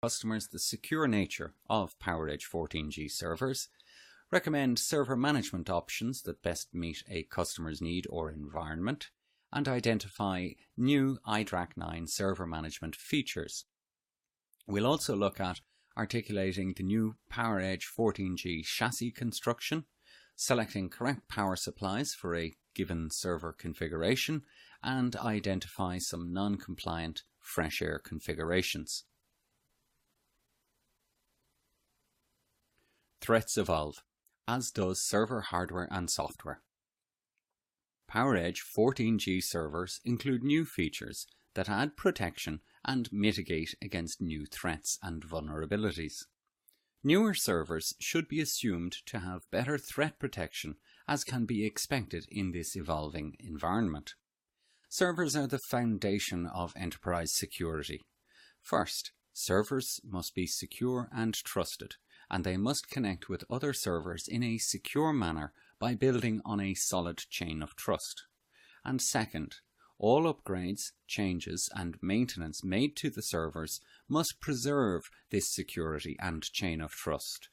customers the secure nature of PowerEdge 14G servers, recommend server management options that best meet a customer's need or environment, and identify new iDRAC 9 server management features. We'll also look at articulating the new PowerEdge 14G chassis construction, selecting correct power supplies for a given server configuration, and identify some non-compliant fresh air configurations. Threats evolve, as does server hardware and software. PowerEdge 14G servers include new features that add protection and mitigate against new threats and vulnerabilities. Newer servers should be assumed to have better threat protection, as can be expected in this evolving environment. Servers are the foundation of enterprise security. First, servers must be secure and trusted, and they must connect with other servers in a secure manner by building on a solid chain of trust. And second, all upgrades, changes and maintenance made to the servers must preserve this security and chain of trust.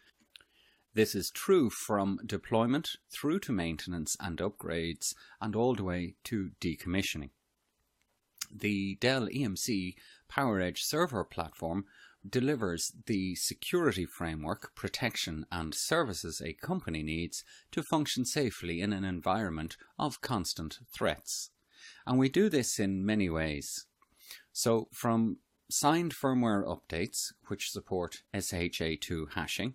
This is true from deployment through to maintenance and upgrades and all the way to decommissioning. The Dell EMC PowerEdge server platform delivers the security framework, protection and services a company needs to function safely in an environment of constant threats. And we do this in many ways. So from signed firmware updates, which support SHA-2 hashing,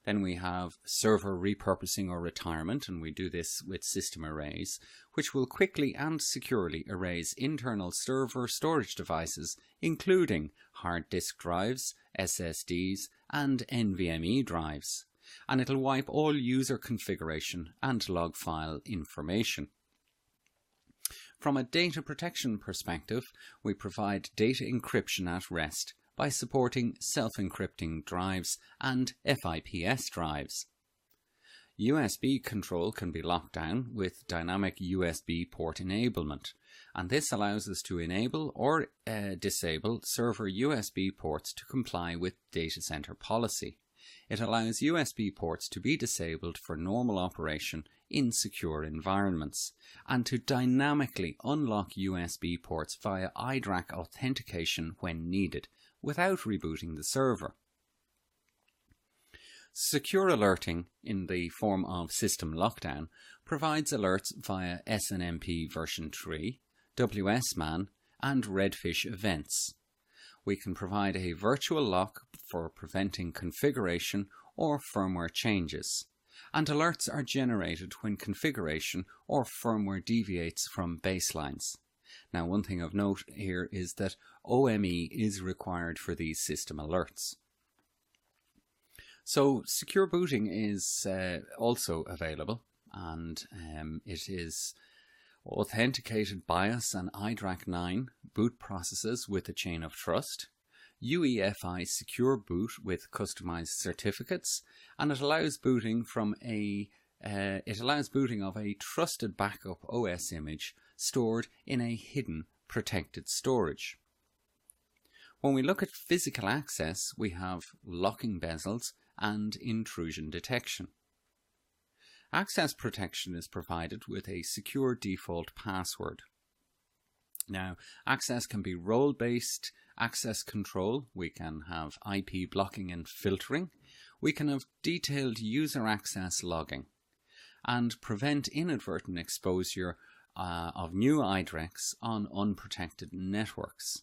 then we have server repurposing or retirement, and we do this with system arrays, which will quickly and securely erase internal server storage devices, including hard disk drives, SSDs, and NVMe drives. And it'll wipe all user configuration and log file information. From a data protection perspective, we provide data encryption at rest by supporting self-encrypting drives and FIPS drives. USB control can be locked down with dynamic USB port enablement, and this allows us to enable or disable server USB ports to comply with data center policy. It allows USB ports to be disabled for normal operation in secure environments, and to dynamically unlock USB ports via iDRAC authentication when needed, without rebooting the server. Secure alerting in the form of system lockdown provides alerts via SNMP version 3, WSMAN, and Redfish events. We can provide a virtual lock for preventing configuration or firmware changes, and alerts are generated when configuration or firmware deviates from baselines. Now, one thing of note here is that OME is required for these system alerts. So secure booting is also available, and it is authenticated BIOS and iDRAC 9 boot processes with a chain of trust, UEFI secure boot with customized certificates, and it allows booting of a trusted backup OS image stored in a hidden protected storage. When we look at physical access, we have locking bezels and intrusion detection. Access protection is provided with a secure default password. Now, access can be role-based access control. We can have IP blocking and filtering. We can have detailed user access logging, and prevent inadvertent exposure of new iDRACs on unprotected networks.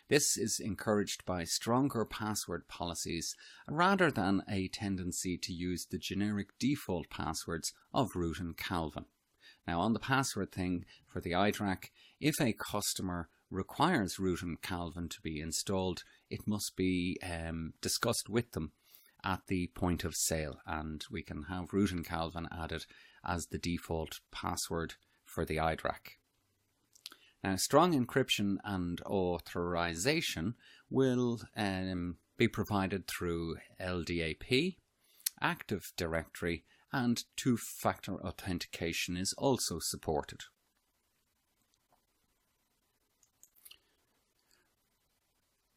This is encouraged by stronger password policies rather than a tendency to use the generic default passwords of root and Calvin. Now, on the password thing for the iDRAC, if a customer requires root and Calvin to be installed, it must be discussed with them at the point of sale, and we can have root and Calvin added as the default password for the iDRAC. Now, strong encryption and authorization will be provided through LDAP, Active Directory, and two-factor authentication is also supported.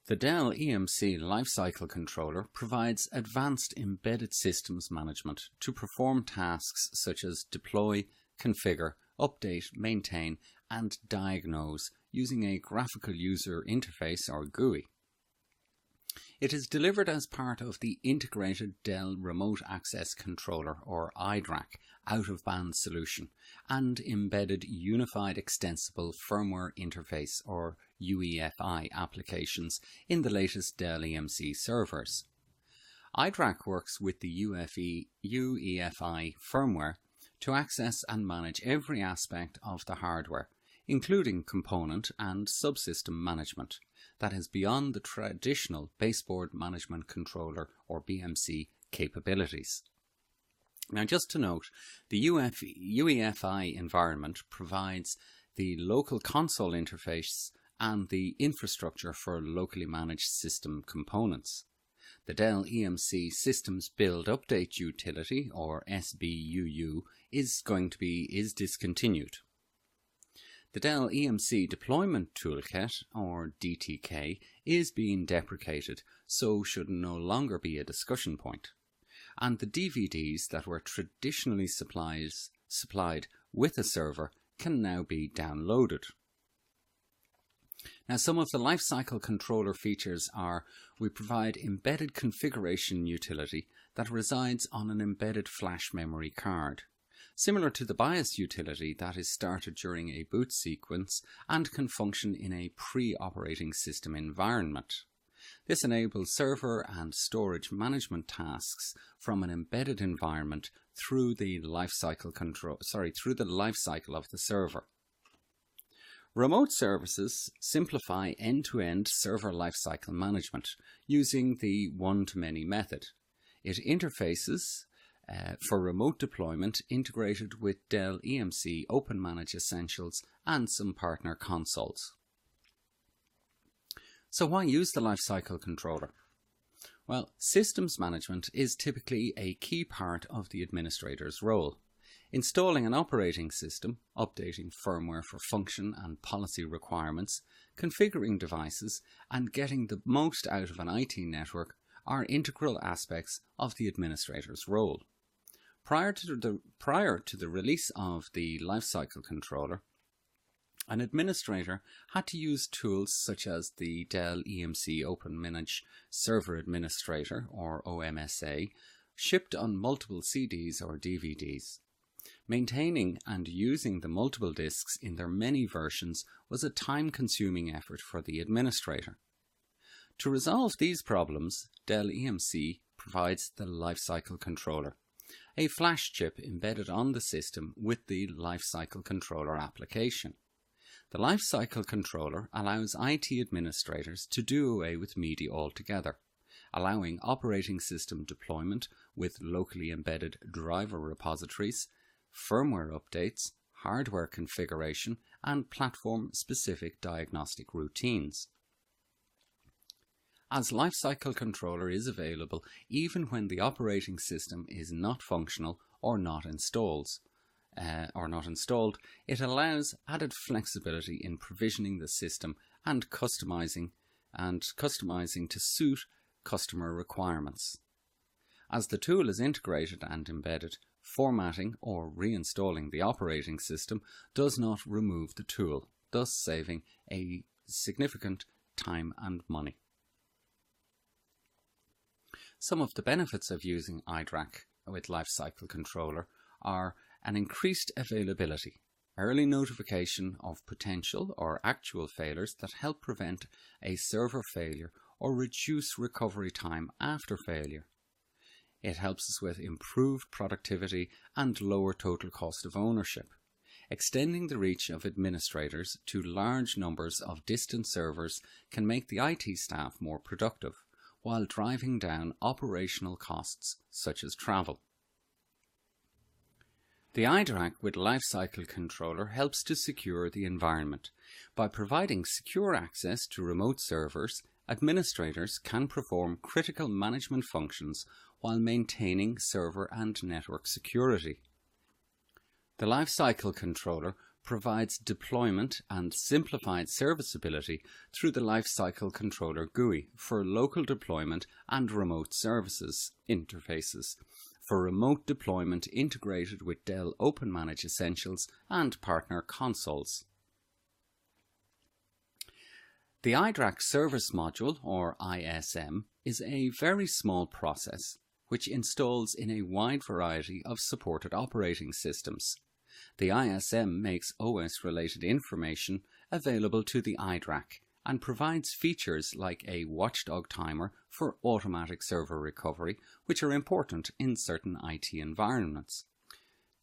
The Dell EMC Lifecycle Controller provides advanced embedded systems management to perform tasks such as deploy, configure, update, maintain, and diagnose using a graphical user interface or GUI. It is delivered as part of the Integrated Dell Remote Access Controller or iDRAC out-of-band solution and Embedded Unified Extensible Firmware Interface or UEFI applications in the latest Dell EMC servers. iDRAC works with the UEFI firmware to access and manage every aspect of the hardware, including component and subsystem management, that is beyond the traditional baseboard management controller or BMC capabilities. Now, just to note, the UEFI environment provides the local console interface and the infrastructure for locally managed system components. The Dell EMC Systems Build Update Utility, or SBUU, is discontinued. The Dell EMC Deployment Toolkit, or DTK, is being deprecated, so should no longer be a discussion point. And the DVDs that were traditionally supplied with a server can now be downloaded. Now, some of the lifecycle controller features are: we provide embedded configuration utility that resides on an embedded flash memory card, similar to the BIOS utility that is started during a boot sequence and can function in a pre-operating system environment. This enables server and storage management tasks from an embedded environment through the lifecycle of the server. Remote services simplify end-to-end server lifecycle management using the one-to-many method. It interfaces for remote deployment integrated with Dell EMC OpenManage Essentials and some partner consoles. So why use the lifecycle controller? Well, systems management is typically a key part of the administrator's role. Installing an operating system, updating firmware for function and policy requirements, configuring devices, and getting the most out of an IT network are integral aspects of the administrator's role. Prior to the release of the lifecycle controller, an administrator had to use tools such as the Dell EMC OpenManage Server Administrator, or OMSA, shipped on multiple CDs or DVDs. Maintaining and using the multiple disks in their many versions was a time-consuming effort for the administrator. To resolve these problems, Dell EMC provides the lifecycle controller, a flash chip embedded on the system with the lifecycle controller application. The lifecycle controller allows IT administrators to do away with media altogether, allowing operating system deployment with locally embedded driver repositories, firmware updates, hardware configuration, and platform-specific diagnostic routines. As lifecycle controller is available even when the operating system is not functional or not installed, it allows added flexibility in provisioning the system and customizing to suit customer requirements. As the tool is integrated and embedded, formatting or reinstalling the operating system does not remove the tool, thus saving a significant time and money. Some of the benefits of using iDRAC with Lifecycle Controller are an increased availability, early notification of potential or actual failures that help prevent a server failure or reduce recovery time after failure. It helps us with improved productivity and lower total cost of ownership, extending the reach of administrators to large numbers of distant servers can make the IT staff more productive, while driving down operational costs such as travel. The iDRAC with Lifecycle Controller helps to secure the environment. By providing secure access to remote servers, administrators can perform critical management functions while maintaining server and network security. The Lifecycle Controller provides deployment and simplified serviceability through the Lifecycle Controller GUI for local deployment and remote services interfaces, for remote deployment integrated with Dell OpenManage Essentials and partner consoles. The iDRAC Service Module, or ISM, is a very small process which installs in a wide variety of supported operating systems. The ISM makes OS-related information available to the iDRAC and provides features like a watchdog timer for automatic server recovery, which are important in certain IT environments.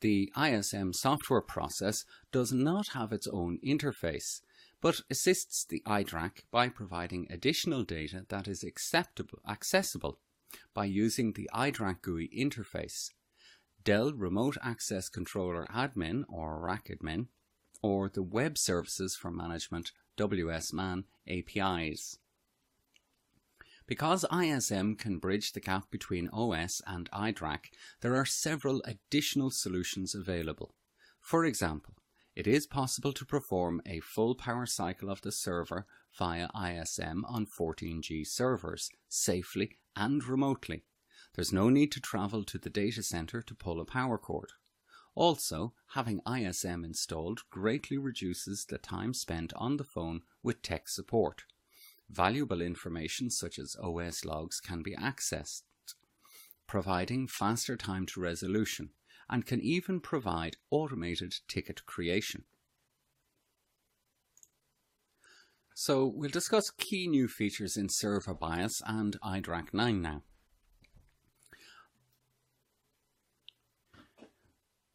The ISM software process does not have its own interface, but assists the iDRAC by providing additional data that is accessible by using the iDRAC GUI interface, Dell Remote Access Controller Admin or RACadmin, or the Web Services for Management WSMan APIs. Because ISM can bridge the gap between OS and iDRAC, there are several additional solutions available. For example, it is possible to perform a full power cycle of the server via ISM on 14G servers, safely and remotely. There's no need to travel to the data center to pull a power cord. Also, having ISM installed greatly reduces the time spent on the phone with tech support. Valuable information such as OS logs can be accessed, providing faster time to resolution, and can even provide automated ticket creation. So we'll discuss key new features in Server BIOS and iDRAC 9 now.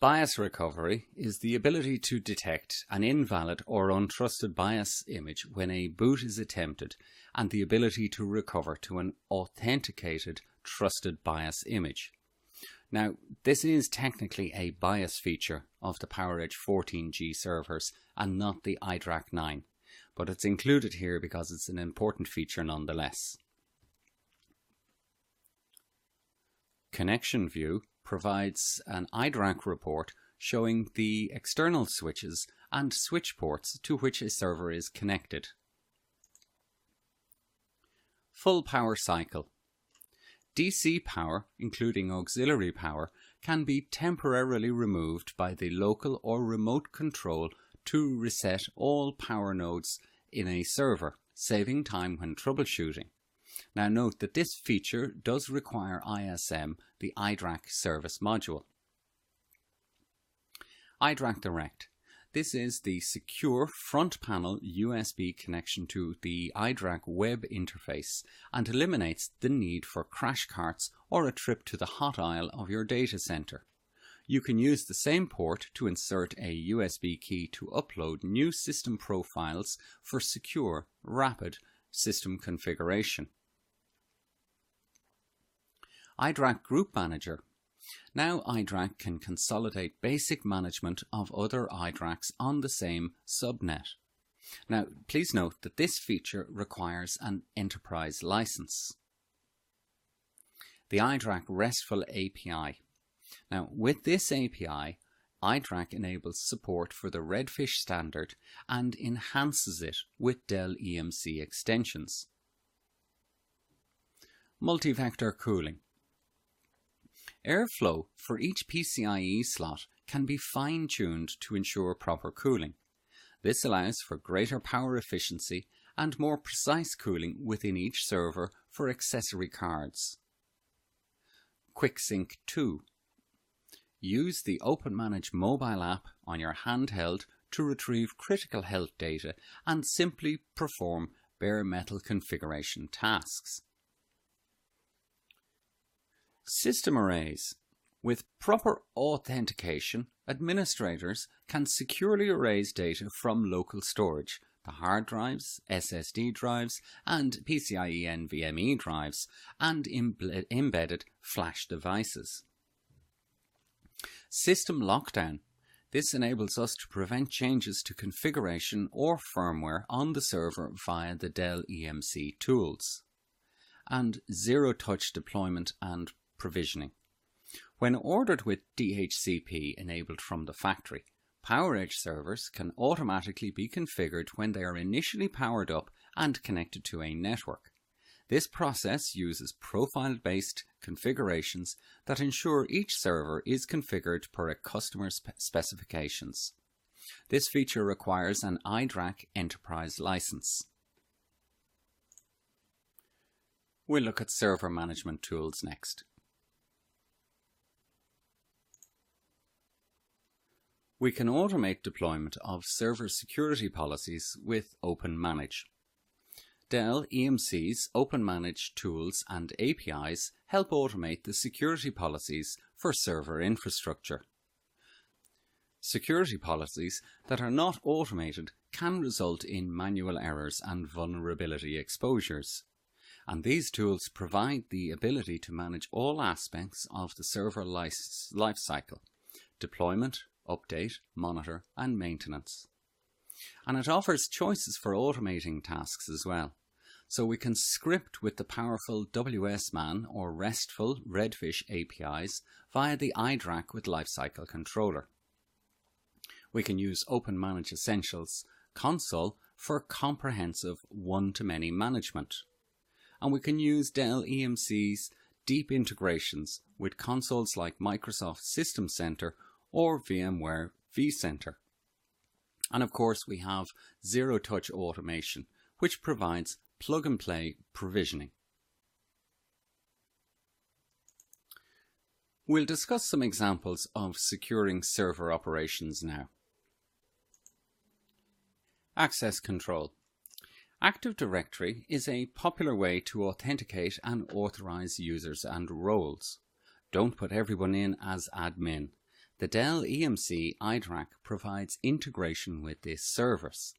BIOS recovery is the ability to detect an invalid or untrusted BIOS image when a boot is attempted, and the ability to recover to an authenticated, trusted BIOS image. Now, this is technically a BIOS feature of the PowerEdge 14G servers and not the iDRAC 9, but it's included here because it's an important feature nonetheless. Connection View provides an iDRAC report showing the external switches and switch ports to which a server is connected. Full power cycle. DC power, including auxiliary power, can be temporarily removed by the local or remote control to reset all power nodes in a server, saving time when troubleshooting. Now note that this feature does require ISM, the iDRAC service module. iDRAC Direct. This is the secure front panel USB connection to the iDRAC web interface and eliminates the need for crash carts or a trip to the hot aisle of your data center. You can use the same port to insert a USB key to upload new system profiles for secure, rapid system configuration. iDRAC Group Manager. Now iDRAC can consolidate basic management of other iDRACs on the same subnet. Now please note that this feature requires an enterprise license. The iDRAC RESTful API. Now with this API, iDRAC enables support for the Redfish standard and enhances it with Dell EMC extensions. Multi-vector cooling. Airflow for each PCIe slot can be fine-tuned to ensure proper cooling. This allows for greater power efficiency and more precise cooling within each server for accessory cards. QuickSync 2. Use the OpenManage mobile app on your handheld to retrieve critical health data and simply perform bare metal configuration tasks. System arrays. With proper authentication, administrators can securely erase data from local storage, the hard drives, SSD drives, and PCIe NVMe drives, and embedded flash devices. System lockdown. This enables us to prevent changes to configuration or firmware on the server via the Dell EMC tools. And zero-touch deployment and provisioning. When ordered with DHCP enabled from the factory, PowerEdge servers can automatically be configured when they are initially powered up and connected to a network. This process uses profile-based configurations that ensure each server is configured per a customer's specifications. This feature requires an iDRAC enterprise license. We'll look at server management tools next. We can automate deployment of server security policies with OpenManage. Dell EMC's OpenManage tools and APIs help automate the security policies for server infrastructure. Security policies that are not automated can result in manual errors and vulnerability exposures. And these tools provide the ability to manage all aspects of the server lifecycle: deployment, update, monitor, and maintenance. And it offers choices for automating tasks as well. So we can script with the powerful WSMan or RESTful Redfish APIs via the iDRAC with Lifecycle Controller. We can use OpenManage Essentials console for comprehensive one-to-many management. And we can use Dell EMC's deep integrations with consoles like Microsoft System Center or VMware vCenter. And of course we have zero-touch automation, which provides plug-and-play provisioning. We'll discuss some examples of securing server operations now. Access control. Active Directory is a popular way to authenticate and authorize users and roles. Don't put everyone in as admin. The Dell EMC iDRAC provides integration with this service.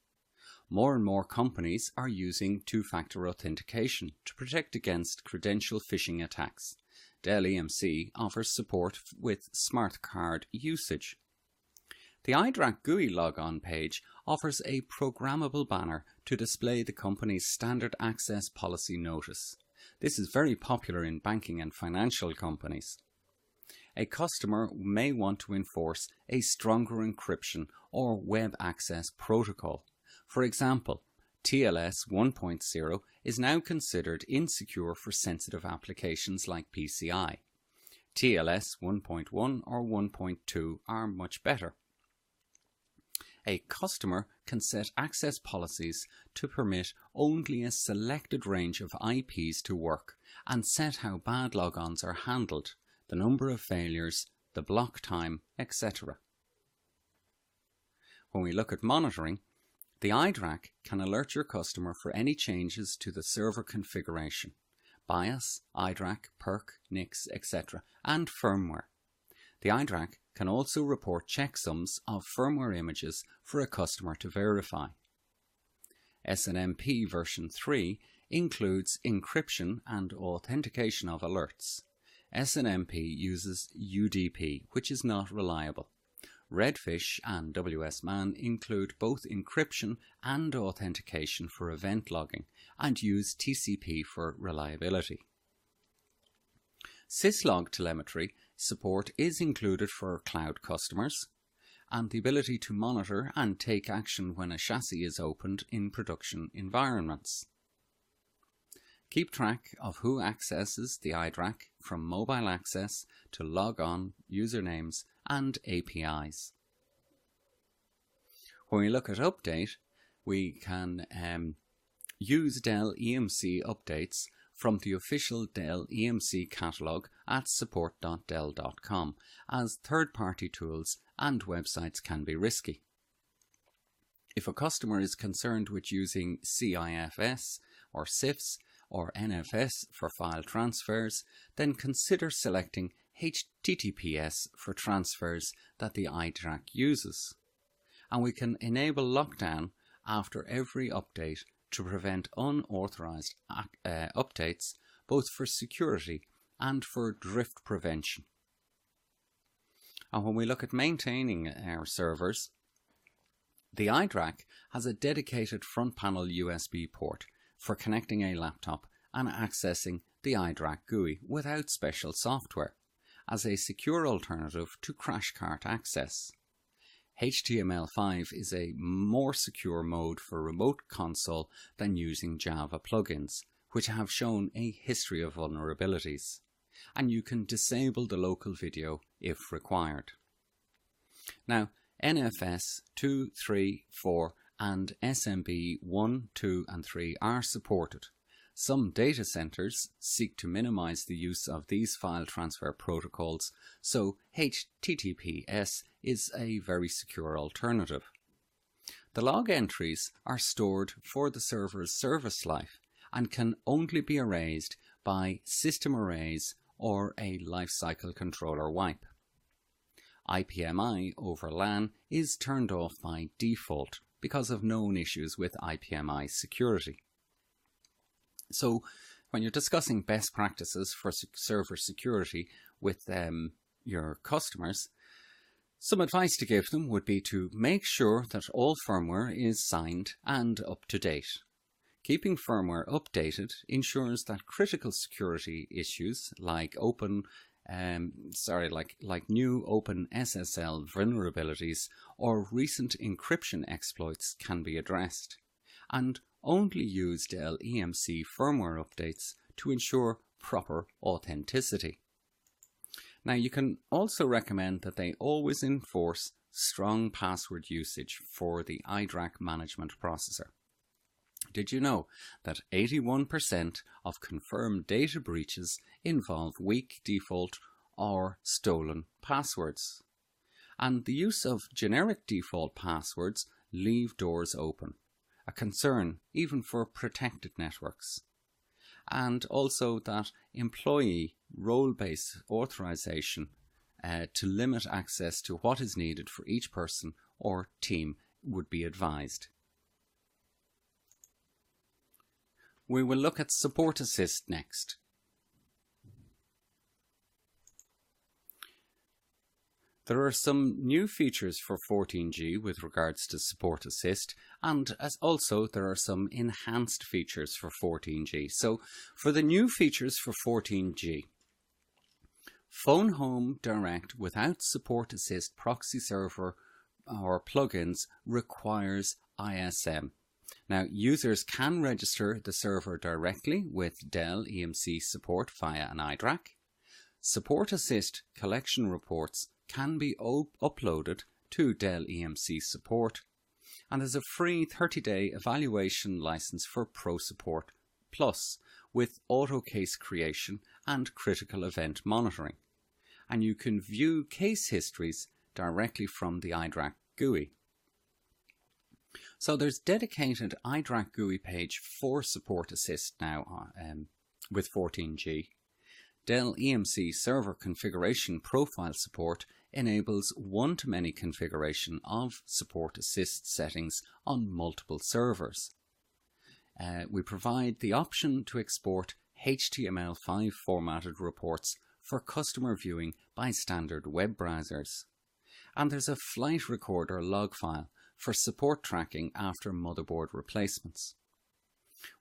More and more companies are using two-factor authentication to protect against credential phishing attacks. Dell EMC offers support with smart card usage. The iDRAC GUI logon page offers a programmable banner to display the company's standard access policy notice. This is very popular in banking and financial companies. A customer may want to enforce a stronger encryption or web access protocol. For example, TLS 1.0 is now considered insecure for sensitive applications like PCI. TLS 1.1 or 1.2 are much better. A customer can set access policies to permit only a selected range of IPs to work and set how bad logons are handled, the number of failures, the block time, etc. When we look at monitoring, the iDRAC can alert your customer for any changes to the server configuration, BIOS, iDRAC, PERC, NICs, etc., and firmware. The iDRAC can also report checksums of firmware images for a customer to verify. SNMP version 3 includes encryption and authentication of alerts. SNMP uses UDP, which is not reliable. Redfish and WSMan include both encryption and authentication for event logging and use TCP for reliability. Syslog telemetry support is included for cloud customers, and the ability to monitor and take action when a chassis is opened in production environments. Keep track of who accesses the iDRAC from mobile access to log on, usernames, and APIs. When we look at update, we can use Dell EMC updates from the official Dell EMC catalogue at support.dell.com, as third-party tools and websites can be risky. If a customer is concerned with using CIFS or CIFS or NFS for file transfers, then consider selecting HTTPS for transfers that the iDRAC uses. And we can enable lockdown after every update to prevent unauthorized updates, both for security and for drift prevention. And when we look at maintaining our servers, the iDRAC has a dedicated front panel USB port for connecting a laptop and accessing the iDRAC GUI without special software, as a secure alternative to crash cart access. HTML5 is a more secure mode for remote console than using Java plugins, which have shown a history of vulnerabilities, and you can disable the local video if required. Now, NFS 2, 3, 4 and SMB 1, 2 and 3 are supported. Some data centers seek to minimize the use of these file transfer protocols, so HTTPS is a very secure alternative. The log entries are stored for the server's service life and can only be erased by system erase or a lifecycle controller wipe. IPMI over LAN is turned off by default because of known issues with IPMI security. So when you're discussing best practices for server security with your customers, some advice to give them would be to make sure that all firmware is signed and up to date. Keeping firmware updated ensures that critical security issues like new open SSL vulnerabilities or recent encryption exploits can be addressed, and only use Dell EMC firmware updates to ensure proper authenticity. Now, you can also recommend that they always enforce strong password usage for the iDRAC management processor. Did you know that 81% of confirmed data breaches involve weak default or stolen passwords? And the use of generic default passwords leave doors open, a concern even for protected networks. And also that employee role-based authorization to limit access to what is needed for each person or team would be advised. We will look at Support Assist next. There are some new features for 14G with regards to Support Assist, and also there are some enhanced features for 14G. So for the new features for 14G, Phone Home Direct without Support Assist proxy server or plugins requires ISM. Now, users can register the server directly with Dell EMC support via an iDRAC. Support Assist collection reports can be uploaded to Dell EMC support, and there's a free 30-day evaluation license for Pro Support Plus with auto case creation and critical event monitoring. And you can view case histories directly from the iDRAC GUI. So there's dedicated iDRAC GUI page for Support Assist now with 14G. Dell EMC server configuration profile support enables one-to-many configuration of Support Assist settings on multiple servers. We provide the option to export HTML5 formatted reports for customer viewing by standard web browsers. And there's a flight recorder log file for support tracking after motherboard replacements.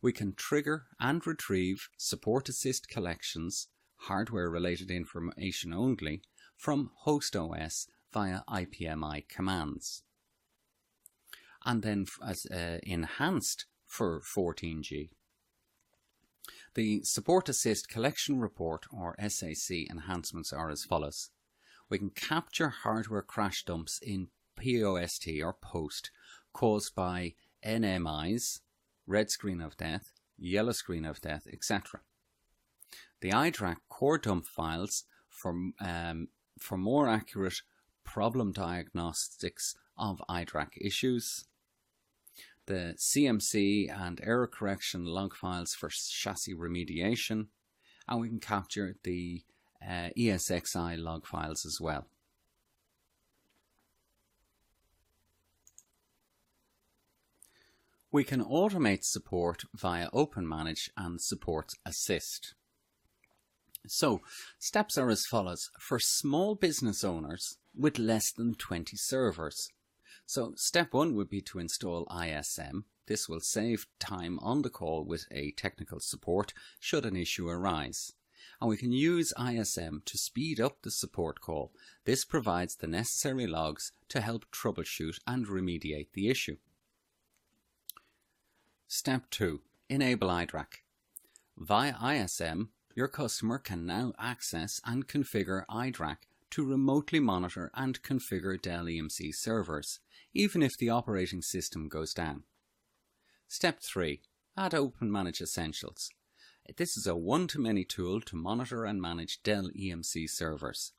We can trigger and retrieve Support Assist collections, hardware-related information only, from host OS via IPMI commands. And then as enhanced for 14G, the Support Assist collection report or SAC enhancements are as follows. We can capture hardware crash dumps in POST or POST caused by NMIs, red screen of death, yellow screen of death, etc. The iDRAC core dump files for more accurate problem diagnostics of iDRAC issues. The CMC and error correction log files for chassis remediation, and we can capture the ESXi log files as well. We can automate support via OpenManage and Support Assist. So, steps are as follows for small business owners with less than 20 servers. So, step 1 would be to install ISM. This will save time on the call with a technical support should an issue arise. and we can use ISM to speed up the support call. This provides the necessary logs to help troubleshoot and remediate the issue. Step 2. Enable iDRAC. Via ISM, your customer can now access and configure iDRAC to remotely monitor and configure Dell EMC servers, even if the operating system goes down. Step 3. Add Open Manage Essentials. This is a one-to-many tool to monitor and manage Dell EMC servers.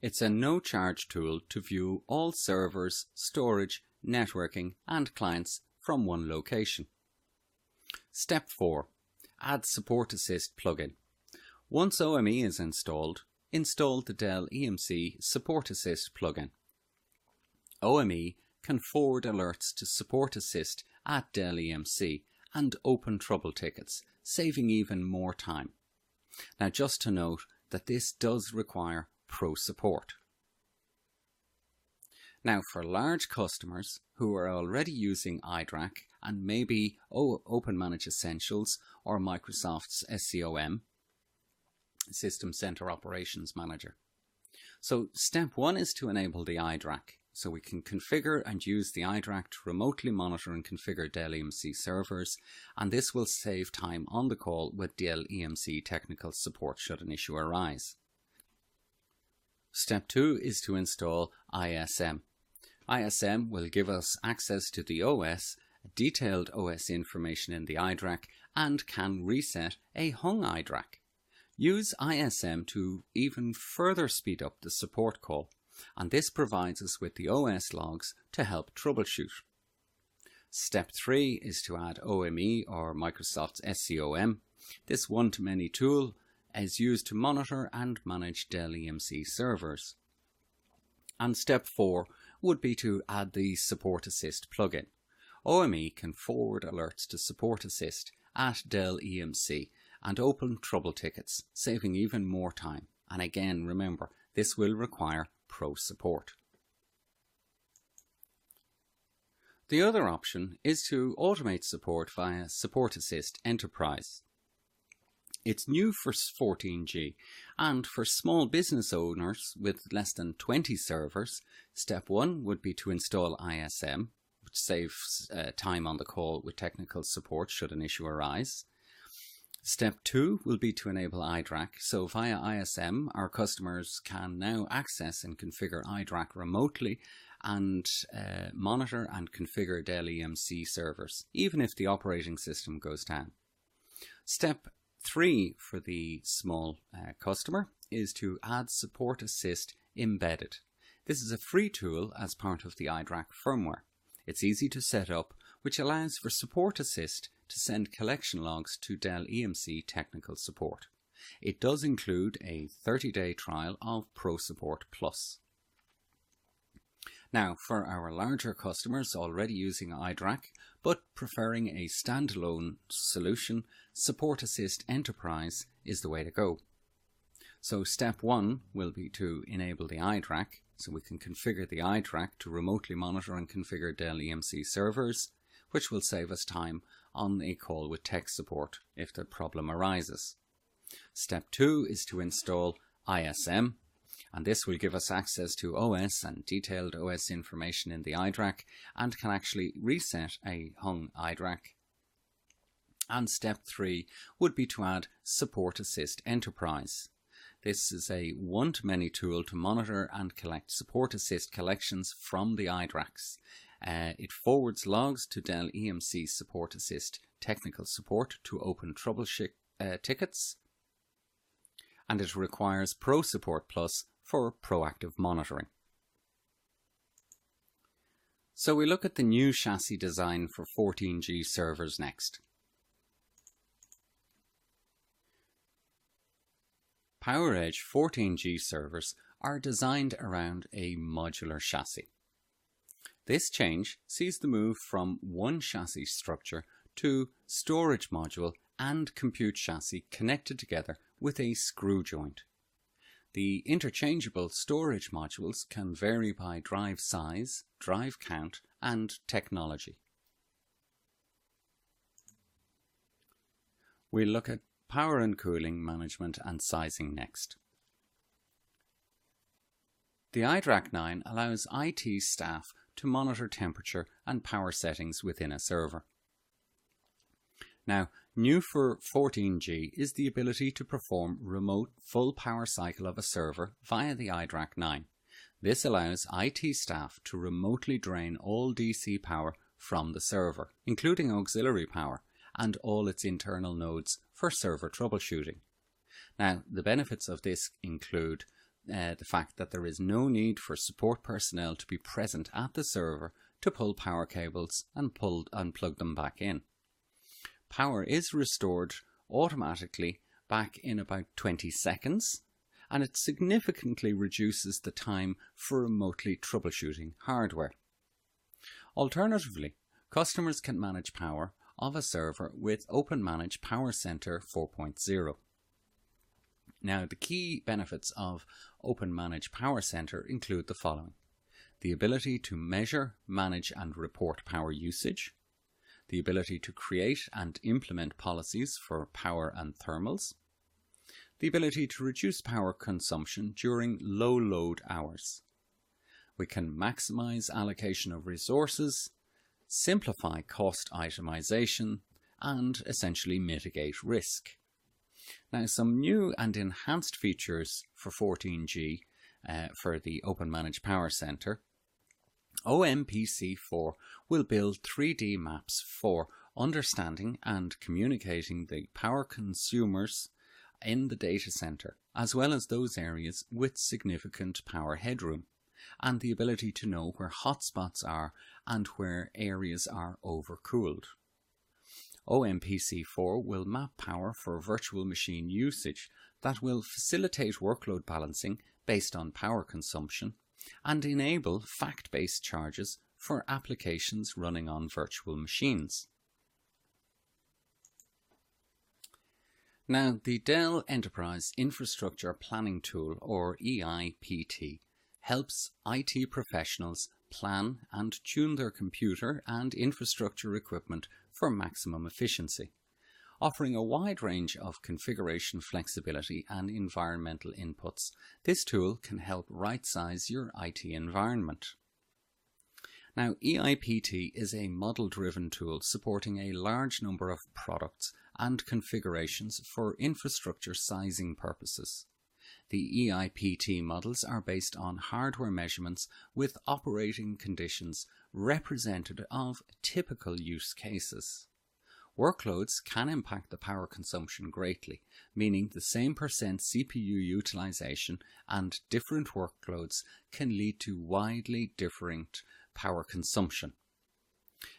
It's a no-charge tool to view all servers, storage, networking, and clients from one location. Step 4. Add Support Assist plugin. Once OME is installed, install the Dell EMC Support Assist plugin. OME can forward alerts to Support Assist at Dell EMC and open trouble tickets, saving even more time. Now, just to note that this does require pro support. Now, for large customers who are already using iDRAC and maybe Open Manage Essentials or Microsoft's SCOM, System Center Operations Manager. So step 1 is to enable the iDRAC. So we can configure and use the iDRAC to remotely monitor and configure Dell EMC servers, and this will save time on the call with Dell EMC technical support should an issue arise. Step 2 is to install ISM. ISM will give us access to the OS, detailed OS information in the iDRAC, and can reset a hung iDRAC. Use ISM to even further speed up the support call, and this provides us with the OS logs to help troubleshoot. Step 3 is to add OME or Microsoft's SCOM. This one-to-many tool is used to monitor and manage Dell EMC servers. And step 4 would be to add the Support Assist plugin. OME can forward alerts to Support Assist at Dell EMC and open trouble tickets, saving even more time. And again, remember, this will require pro support. The other option is to automate support via Support Assist Enterprise. It's new for 14G, and for small business owners with less than 20 servers, step 1 would be to install ISM, which saves time on the call with technical support should an issue arise. Step 2 will be to enable iDRAC. So via ISM, our customers can now access and configure iDRAC remotely and monitor and configure Dell EMC servers, even if the operating system goes down. Step 3 for the small customer is to add Support Assist Embedded. This is a free tool as part of the iDRAC firmware. It's easy to set up, which allows for Support Assist to send collection logs to Dell EMC technical support. It does include a 30-day trial of Pro Support Plus. Now, for our larger customers already using iDRAC but preferring a standalone solution, Support Assist Enterprise is the way to go. So step 1 will be to enable the iDRAC, so we can configure the iDRAC to remotely monitor and configure Dell EMC servers, which will save us time on a call with tech support if the problem arises. Step 2 is to install ISM, and this will give us access to OS and detailed OS information in the iDRAC and can actually reset a hung iDRAC. And step 3 would be to add Support Assist Enterprise. This is a one-to-many tool to monitor and collect Support Assist collections from the iDRACs. It forwards logs to Dell EMC Support Assist technical support to open troubleshoot tickets, and it requires Pro Support Plus for proactive monitoring. So we look at the new chassis design for 14G servers next. PowerEdge 14G servers are designed around a modular chassis. This change sees the move from one chassis structure to storage module and compute chassis connected together with a screw joint. The interchangeable storage modules can vary by drive size, drive count, and technology. We'll look at power and cooling management and sizing next. The iDRAC 9 allows IT staff to monitor temperature and power settings within a server. Now, new for 14G is the ability to perform remote full power cycle of a server via the iDRAC 9. This allows IT staff to remotely drain all DC power from the server, including auxiliary power and all its internal nodes for server troubleshooting. Now, the benefits of this include the fact that there is no need for support personnel to be present at the server to pull power cables and plug them back in. Power is restored automatically back in about 20 seconds, and it significantly reduces the time for remotely troubleshooting hardware. Alternatively, customers can manage power of a server with OpenManage PowerCenter 4.0. Now, the key benefits of OpenManage PowerCenter include the following: the ability to measure, manage and report power usage, the ability to create and implement policies for power and thermals, the ability to reduce power consumption during low load hours. We can maximize allocation of resources, simplify cost itemization, and essentially mitigate risk. Now, some new and enhanced features for 14G for the OpenManage PowerCenter. OMPC4 will build 3D maps for understanding and communicating the power consumers in the data center, as well as those areas with significant power headroom, and the ability to know where hotspots are and where areas are overcooled. OMPC4 will map power for virtual machine usage that will facilitate workload balancing based on power consumption and enable fact-based charges for applications running on virtual machines. Now, the Dell Enterprise Infrastructure Planning Tool, or EIPT, helps IT professionals plan and tune their computer and infrastructure equipment for maximum efficiency. Offering a wide range of configuration flexibility and environmental inputs, this tool can help right-size your IT environment. Now, EIPT is a model-driven tool supporting a large number of products and configurations for infrastructure sizing purposes. The EIPT models are based on hardware measurements with operating conditions representative of typical use cases. Workloads can impact the power consumption greatly, meaning the same percent CPU utilization and different workloads can lead to widely different power consumption.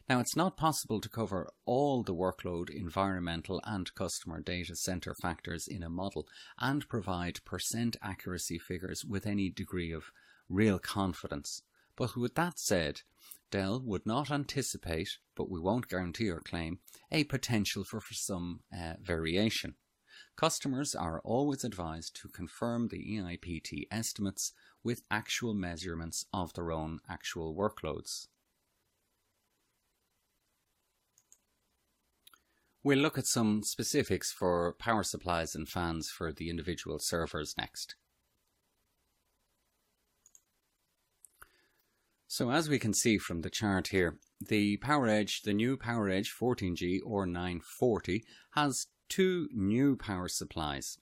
Now, it's not possible to cover all the workload, environmental and customer data center factors in a model and provide percent accuracy figures with any degree of real confidence. But with that said, Dell would not anticipate, but we won't guarantee or claim, a potential for some variation. Customers are always advised to confirm the EIPT estimates with actual measurements of their own actual workloads. We'll look at some specifics for power supplies and fans for the individual servers next. So as we can see from the chart here, the new PowerEdge 14G or 940 has two new power supplies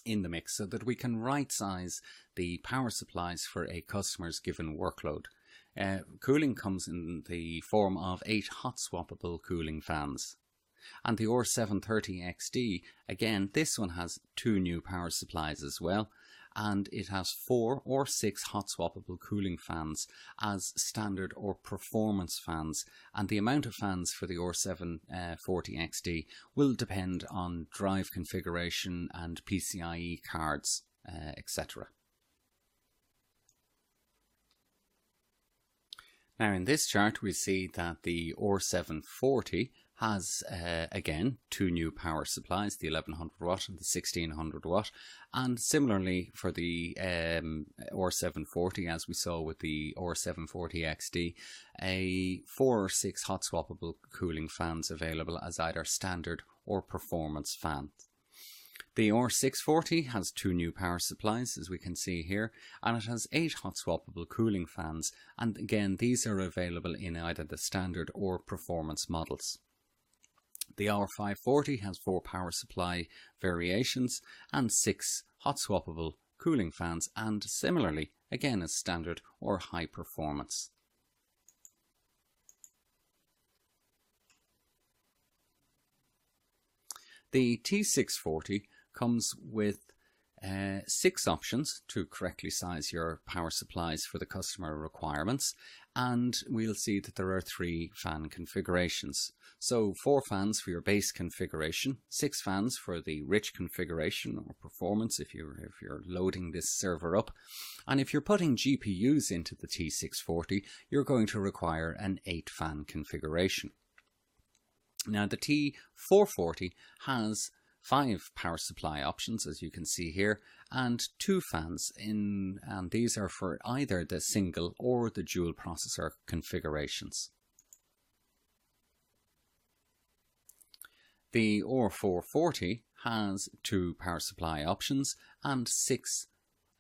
in the mix so that we can right size the power supplies for a customer's given workload. Cooling comes in the form of 8 hot swappable cooling fans. And the R730XD, again, this one has two new power supplies as well, and it has 4 or 6 hot swappable cooling fans as standard or performance fans, and the amount of fans for the R740XD will depend on drive configuration and PCIe cards, etc. Now in this chart we see that the R740 has again two new power supplies, the 1100 watt and the 1600 watt, and similarly for the R740, as we saw with the R740 XD, 4 or 6 hot swappable cooling fans available as either standard or performance fans. The R640 has two new power supplies, as we can see here, and it has 8 hot swappable cooling fans, and again these are available in either the standard or performance models. The R540 has 4 power supply variations and 6 hot swappable cooling fans, and similarly again as standard or high performance. The T640 comes with 6 options to correctly size your power supplies for the customer requirements, and we'll see that there are 3 fan configurations. So 4 fans for your base configuration, 6 fans for the rich configuration or performance if you're loading this server up, and if you're putting GPUs into the T640, you're going to require an 8 fan configuration. Now the T440 has 5 power supply options, as you can see here, and 2 fans and these are for either the single or the dual processor configurations. The R440 has 2 power supply options and 6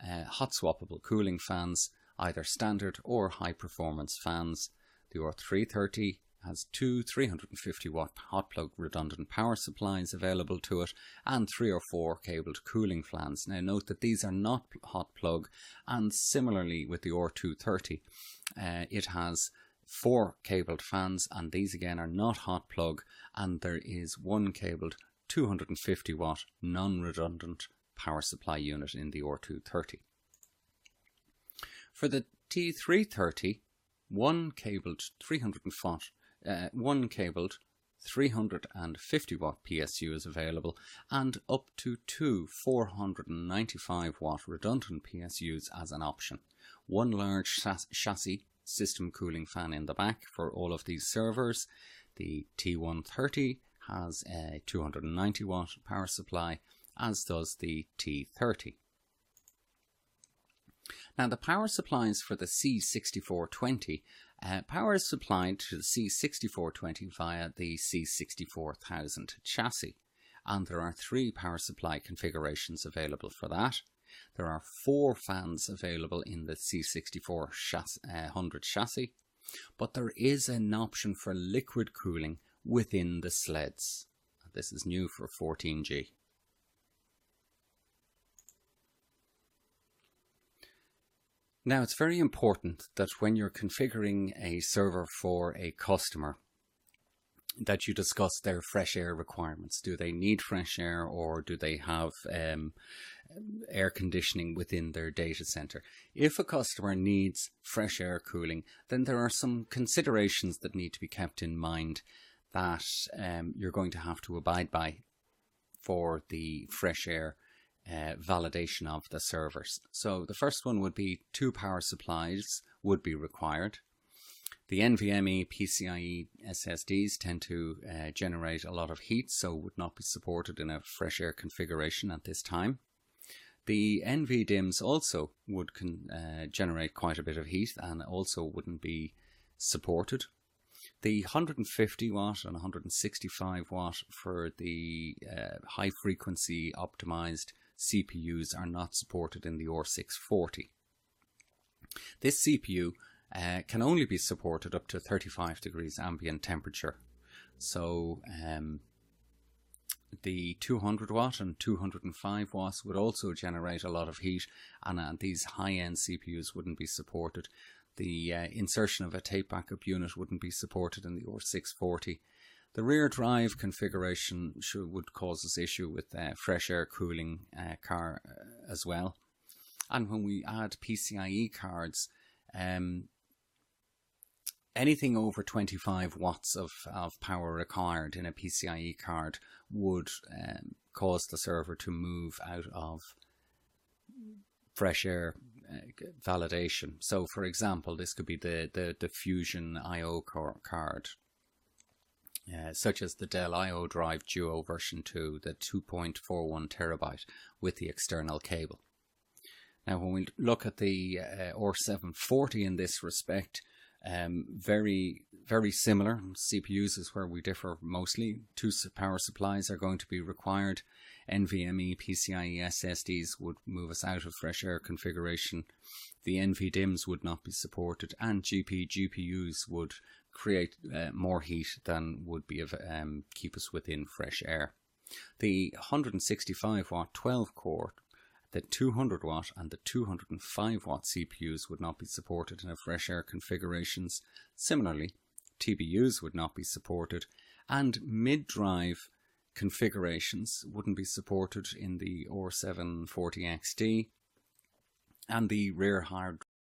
hot swappable cooling fans, either standard or high performance fans. The R330 has 2 350 watt hot plug redundant power supplies available to it and 3 or 4 cabled cooling fans. Now note that these are not hot plug, and similarly with the R230 it has 4 cabled fans, and these again are not hot plug, and there is 1 cabled 250 watt non-redundant power supply unit in the R230. For the T330, 1 cabled 350 watt PSU is available, and up to 2 495 watt redundant PSUs as an option. 1 large chassis system cooling fan in the back for all of these servers. The T130 has a 290 watt power supply, as does the T30. Now the power supplies for the C6420, power is supplied to the C6420 via the C6420 chassis, and there are 3 power supply configurations available for that. There are 4 fans available in the C6420 chassis, but there is an option for liquid cooling within the sleds. This is new for 14G. Now it's very important that when you're configuring a server for a customer that you discuss their fresh air requirements. Do they need fresh air, or do they have air conditioning within their data center? If a customer needs fresh air cooling, then there are some considerations that need to be kept in mind that you're going to have to abide by for the fresh air validation of the servers. So the first one would be 2 power supplies would be required. The NVMe PCIe SSDs tend to generate a lot of heat, so would not be supported in a fresh air configuration at this time. The NVDIMMs also would generate quite a bit of heat and also wouldn't be supported. The 150 watt and 165 watt for the high frequency optimized CPUs are not supported in the R640. This CPU can only be supported up to 35 degrees ambient temperature. So the 200 watt and 205 watts would also generate a lot of heat, and these high-end CPUs wouldn't be supported. The insertion of a tape backup unit wouldn't be supported in the R640. The rear drive configuration would cause us issue with fresh air cooling car as well. And when we add PCIe cards, anything over 25 watts of power required in a PCIe card would cause the server to move out of fresh air validation. So for example, this could be the Fusion IO card. such as the Dell IO Drive Duo version 2, the 2.41 terabyte with the external cable. Now when we look at the R740 in this respect, very similar. CPUs is where we differ mostly. 2 power supplies are going to be required. NVMe PCIe SSDs would move us out of fresh air configuration. The NVDIMMs would not be supported, and GPUs would create more heat than would be keep us within fresh air. The 165 watt 12 core, the 200 watt and the 205 watt CPUs would not be supported in a fresh air configurations. Similarly, TPUs would not be supported, and mid-drive configurations wouldn't be supported in the R740 XT, and the rear hard